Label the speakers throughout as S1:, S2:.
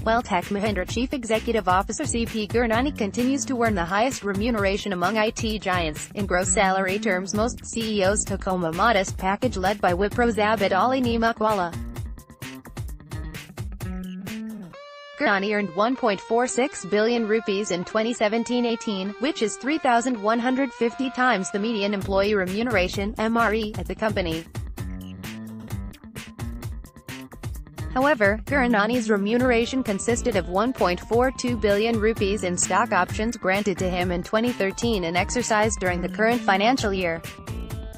S1: while Tech Mahindra Chief Executive Officer CP Gurnani continues to earn the highest remuneration among IT giants. In gross salary terms, most CEOs took home a modest package led by Wipro's Abidali Neemuchwala. Gurnani earned 1.46 billion rupees in 2017-18, which is 3,150 times the median employee remuneration (MRE) at the company. However, Gurnani's remuneration consisted of 1.42 billion rupees in stock options granted to him in 2013 and exercised during the current financial year.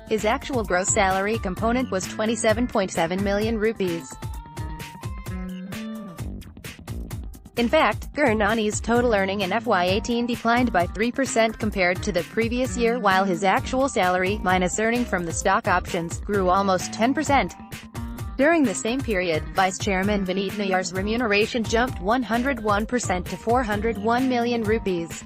S1: His actual gross salary component was 27.7 million rupees. In fact, Gurnani's total earning in FY18 declined by 3% compared to the previous year, while his actual salary, minus earning from the stock options, grew almost 10%. During the same period, Vice Chairman Vineet Nayar's remuneration jumped 101% to 401 million rupees.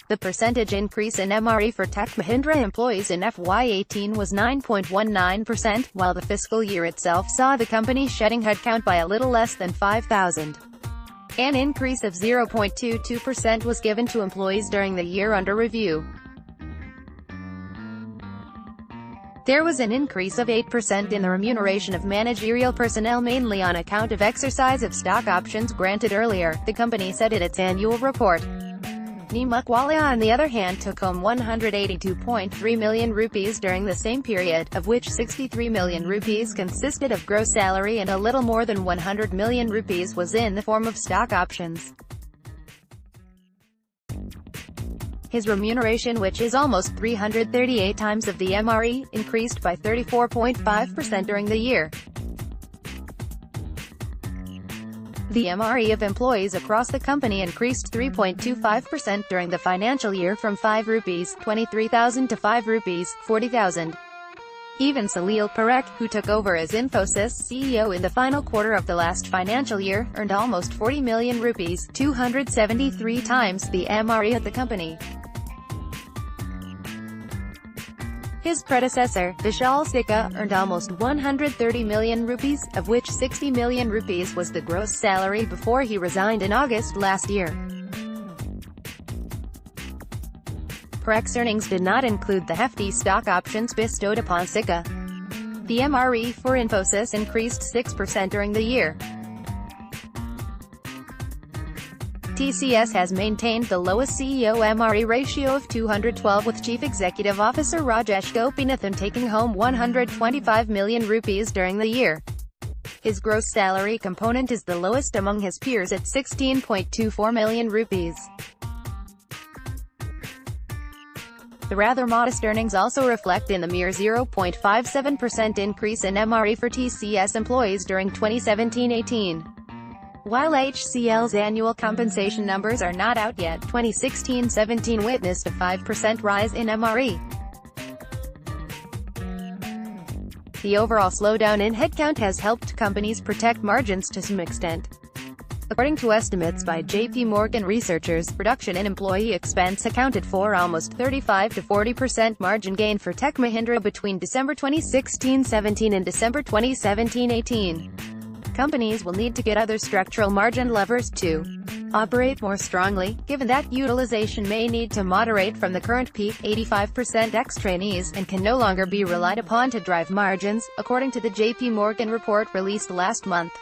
S1: The percentage increase in MRE for Tech Mahindra employees in FY18 was 9.19%, while the fiscal year itself saw the company shedding headcount by a little less than 5,000. An increase of 0.22% was given to employees during the year under review. There was an increase of 8% in the remuneration of managerial personnel, mainly on account of exercise of stock options granted earlier, the company said in its annual report. Neemuchwala, on the other hand, took home 182.3 million rupees during the same period, of which 63 million rupees consisted of gross salary and a little more than 100 million rupees was in the form of stock options. His remuneration, which is almost 338 times of the MRE, increased by 34.5% during the year. The MRE of employees across the company increased 3.25% during the financial year from 5 rupees 23,000 to 5 rupees 40,000. Even Salil Parekh, who took over as Infosys CEO in the final quarter of the last financial year, earned almost 40 million rupees 273 times the MRE at the company. His predecessor, Vishal Sikka, earned almost 130 million rupees, of which 60 million rupees was the gross salary before he resigned in August last year. Parekh's earnings did not include the hefty stock options bestowed upon Sikka. The MRE for Infosys increased 6% during the year. TCS has maintained the lowest CEO MRE ratio of 212, with Chief Executive Officer Rajesh Gopinathan taking home 125 million rupees during the year. His gross salary component is the lowest among his peers at 16.24 million rupees. The rather modest earnings also reflect in the mere 0.57% increase in MRE for TCS employees during 2017-18. While HCL's annual compensation numbers are not out yet, 2016-17 witnessed a 5% rise in MRE. The overall slowdown in headcount has helped companies protect margins to some extent. According to estimates by JP Morgan researchers, reduction in employee expense accounted for almost 35 to 40% margin gain for Tech Mahindra between December 2016-17 and December 2017-18. Companies will need to get other structural margin levers to operate more strongly, given that utilization may need to moderate from the current peak, 85% ex-trainees, and can no longer be relied upon to drive margins, according to the JP Morgan report released last month.